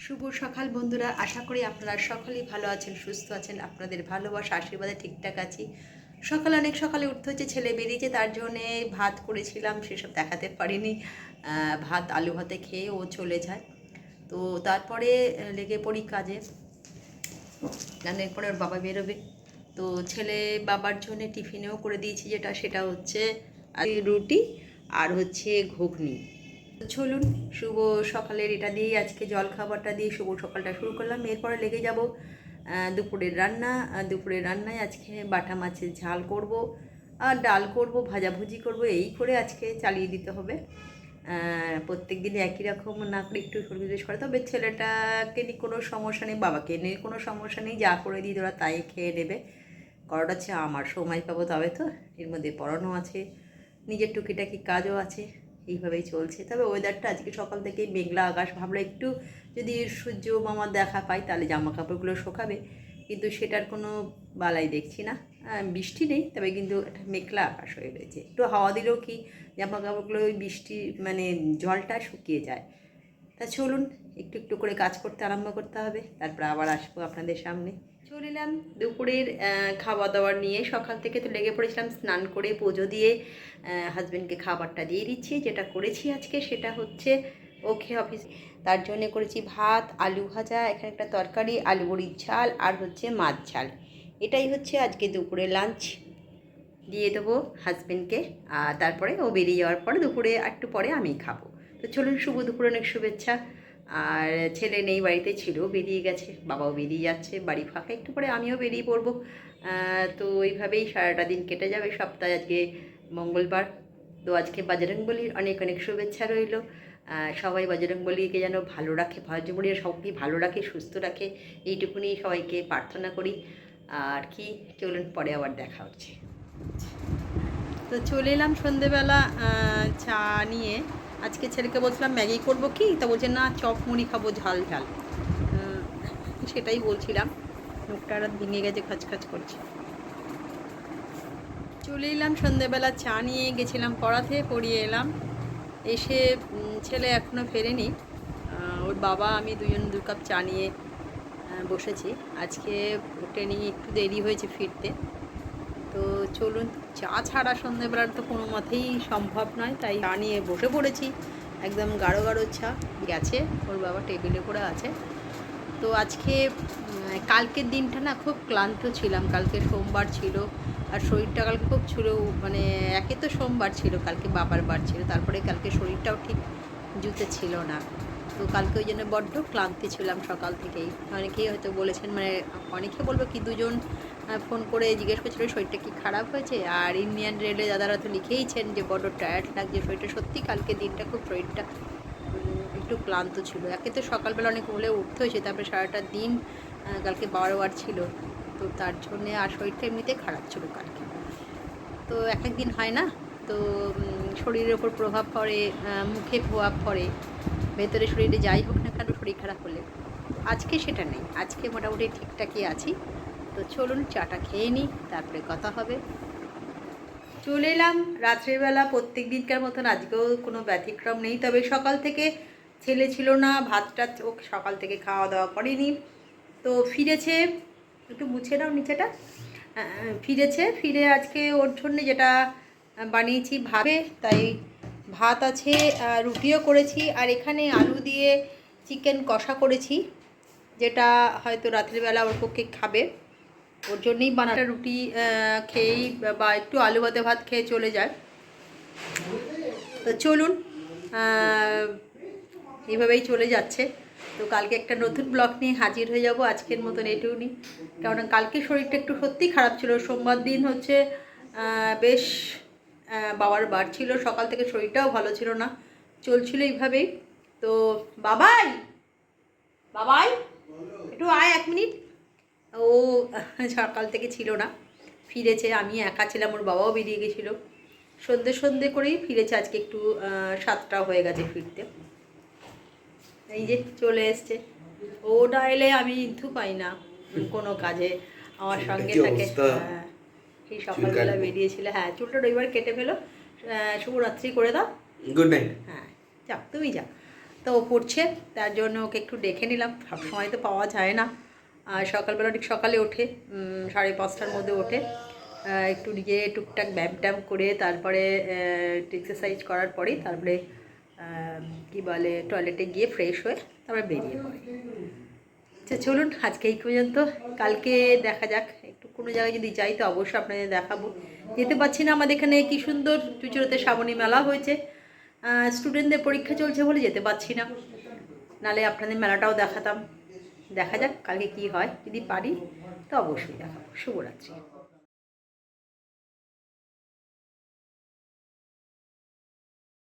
শুভ সকাল বন্ধুরা, আশা করি আপনারা সকলেই ভালো আছেন, সুস্থ আছেন। আপনাদের ভালোবাসা আশীর্বাদে ঠিকঠাক আছি। অনেক সকালে উঠতে হচ্ছে, ছেলে বেরিয়েছে, তার জন্যে ভাত করেছিলাম, সেসব দেখাতে পারিনি। ভাত আলু ভাতে খেয়ে ও চলে যায়। তো তারপরে লেগে পড়ি কাজে। রান্নার পরে ওর বাবা বেরোবে, তো ছেলে বাবার জন্য টিফিনেও করে দিয়েছি, সেটা হচ্ছে রুটি আর হচ্ছে ঘুগনি। চলুন শুভ সকালের এটা দিয়েই আজকে জলখাবারটা দিয়ে শুভ সকালটা শুরু করলাম। এরপরে লেগে যাব দুপুরের রান্না। দুপুরের রান্নায় আজকে বাটা মাছের ঝাল করব, আর ডাল করব, ভাজাভুজি করব, এই করে আজকে চালিয়ে দিতে হবে। প্রত্যেক দিনে একই রকম না করে একটু সরষে করে, তবে ছেলেটাকে নিয়ে কোনো সমস্যা নেই, বাবাকে নিয়ে কোনো সমস্যা নেই, যা করে দিই ওরা তাই খেয়ে নেবে। করাটা হচ্ছে আমার, সময় পাবো তবে তো। এর মধ্যে পড়ানো আছে, নিজের টুকিটাকি কাজও আছে, এইভাবেই চলছে। তবে ওয়েদারটা আজকে সকাল থেকেই মেঘলা আকাশ, ভাবলে একটু যদি সূর্য মামার দেখা পাই তাহলে জামা কাপড়গুলো শোকাবে, কিন্তু সেটার কোনো বালাই দেখছি না। বৃষ্টি নেই, তবে কিন্তু একটা মেঘলা আকাশ হয়ে রয়েছে। একটু হাওয়া দিলেও কি জামা কাপড়গুলো ওই বৃষ্টি মানে জলটা শুকিয়ে যায়। তা চলুন একটু একটু করে কাজ করতে আরম্ভ করতে হবে, তারপর আবার আসবো আপনাদের সামনে। চলে এলাম দুপুরের খাওয়া দাওয়ার নিয়ে। সকাল থেকে তো লেগে পড়েছিলাম, স্নান করে পুজো দিয়ে হাজব্যান্ডকে খাবারটা দিয়ে দিচ্ছি। যেটা করেছি আজকে সেটা হচ্ছে ওকে অফিস, তার জন্য করেছি ভাত, আলু ভাজা, এখানে একটা তরকারি, আলু বড়ির ঝাল, আর হচ্ছে মাছ ঝাল। এটাই হচ্ছে আজকে দুপুরে লাঞ্চ। দিয়ে দেবো হাজব্যান্ডকে, আর তারপরে ও বেরিয়ে যাওয়ার পরে দুপুরে একটু পরে আমি খাবো। তো চলুন, শুভ দুপুর, অনেক শুভেচ্ছা। আর ছেলে নেই বাড়িতে, ছিল, বেরিয়ে গেছে, বাবাও বেরিয়ে যাচ্ছে, বাড়ি ফাঁকা, একটু পরে আমিও বেরিয়ে পড়বো। তো এইভাবেই সারাটা দিন কেটে যাবে। সপ্তাহে আজকে মঙ্গলবার, তো আজকে বজরংবলীর অনেক অনেক শুভেচ্ছা রইল। সবাই বজরংবলীকে যেন ভালো রাখে, বজরংবলী সবাইকে ভালো রাখে, সুস্থ রাখে, এইটুকুনি সবাইকে প্রার্থনা করি। আর কি, চলুন পরে আবার দেখা হচ্ছে। তো চলে এলাম সন্ধেবেলা চা নিয়ে। আজকে ছেলেকে বলছিলাম ম্যাগি করব কি, তা বলছে না, চপ মুড়ি খাবো ঝাল ঝাল। সেটাই বলছিলাম, মুখটা আর ভেঙে গেছে, খচখচ করছে। চলে এলাম সন্ধেবেলা চা নিয়ে, গেছিলাম পড়াতে, পড়িয়ে এলাম। এসে ছেলে এখনও ফেরেনি, ওর বাবা আমি দুজন 2 কাপ চা নিয়ে বসেছি। আজকে ট্রেনিং একটু দেরি হয়েছে ফিরতে। তো চলুন, চা ছাড়া সন্ধ্যেবেলার তো কোনো মতেই সম্ভব নয়, তাই চা নিয়ে বসে পড়েছি। একদম গাঢ় গাঢ় চা গেছে, ওর বাবা টেবিলে করে আছে। তো আজকে কালকের দিনটা না খুব ক্লান্ত ছিলাম, কালকে সোমবার ছিল, আর শরীরটা কালকে খুব ছিল, মানে একে তো সোমবার ছিল, কালকে বাবার বার ছিল, তারপরে কালকে শরীরটাও ঠিক জুতে ছিল না। তো কালকে ওই জন্য বড্ড ক্লান্তি ছিলাম সকাল থেকেই। অনেকেই হয়তো বলেছেন, মানে অনেকে বলবো কি, দুজন ফোন করে জিজ্ঞেস করছিল শরীরটা কি খারাপ হয়েছে, আর ইন্ডিয়ান রেলে দাদারা তো লিখেইছেন যে বড্ড টায়ার্ড লাগছে শরীরটা। সত্যি কালকে দিনটা খুব শরীরটা একটু ক্লান্ত ছিল। একে তো সকালবেলা অনেক হলে উঠতে হয়েছে, তারপরে সারাটা দিন কালকে 12 বার ছিল, তো তার জন্যে আর শরীরটা এমনিতে খারাপ ছিল কালকে। তো এক এক দিন হয় না, তো শরীরের ওপর প্রভাব পড়ে, মুখে প্রভাব পড়ে, ভেতরে শরীরে যাই হোক না কেন শরীর খারাপ হলে। আজকে সেটা নেই, আজকে মোটামুটি ঠিকঠাকই আছি। তো চলুন চাটা খেয়ে নিই, তারপরে কথা হবে। চলে এলাম রাত্রেবেলা, প্রত্যেক দিনকার মতন আজকেও কোনো ব্যতিক্রম নেই। তবে সকাল থেকে ছেলে ছিল না, ভাতটা ও সকাল থেকে খাওয়া দাওয়া করেনি, তো ফিরেছে। একটু মুছে নাও নিচেটা। ফিরে আজকে ওর জন্য যেটা বানিয়েছি ভাবে, তাই ভাত আছে, রুটিও করেছি, আর এখানে আলু দিয়ে চিকেন কষা করেছি, যেটা হয়তো রাত্রিবেলা ওর পক্ষে খাবে, ওর জন্যই বানাটা। রুটি খেয়েই বা একটু আলু ভাতে ভাত খেয়ে চলে যায়। তো চলুন, এইভাবেই চলে যাচ্ছে। তো কালকে একটা নতুন ব্লগ নিয়ে হাজির হয়ে যাব। আজকের মতন এটুকুনি, কারণ কালকে শরীরটা একটু সত্যিই খারাপ ছিল। সোমবার দিন হচ্ছে বেশ বাবার বার ছিল, সকাল থেকে শরীরটাও ভালো ছিল না, চলছিল এইভাবেই। তো বাবাই বাবাই একটু আয় 1 মিনিট। ও সকাল থেকে ছিল না, ফিরেছে, আমি একা ছিলাম, ওর বাবাও বেরিয়ে গেছিলো, সন্ধে করেই ফিরেছে। আজকে একটু 7টা হয়ে গেছে ফিরতে। এই যে চলে এসছে, ও না এলে আমি পাই না কোনো কাজে, আমার সঙ্গে থাকে। সেই সকালবেলা বেরিয়েছিল, হ্যাঁ চুলটা রবিবার কেটে ফেলো, শুভরাত্রি করে দাও, গুড নাইট। হ্যাঁ যাও, তুমি যাও। তো ও পড়ছে, তার জন্য ওকে একটু ডেকে নিলাম। সবসময় তো পাওয়া যায় না, আর সকালবেলা ঠিক সকালে ওঠে, 5:30টার মধ্যে ওঠে। একটু নিজে টুকটাক ব্যায়াম ট্যাম করে তারপরে একটু এক্সারসাইজ করার পরেই তারপরে কী বলে টয়লেটে গিয়ে ফ্রেশ হয়ে তারপরে বেরিয়ে পড়ে। আচ্ছা চলুন আজকে এই পর্যন্ত, কালকে দেখা যাক, একটু কোনো জায়গায় যদি যাই তো অবশ্যই আপনাদের দেখাবো। যেতে পারছি না, আমাদের এখানে কী সুন্দর চুচুড়োতে শ্রাবণী মেলা হয়েছে, স্টুডেন্টদের পরীক্ষা চলছে বলে যেতে পারছি না, নালে আপনাদের মেলাটাও দেখাতাম। দেখা যাক কালকে কি হয়, যদি পারি তো অবশ্যই দেখাবো। শুভরাত্রি।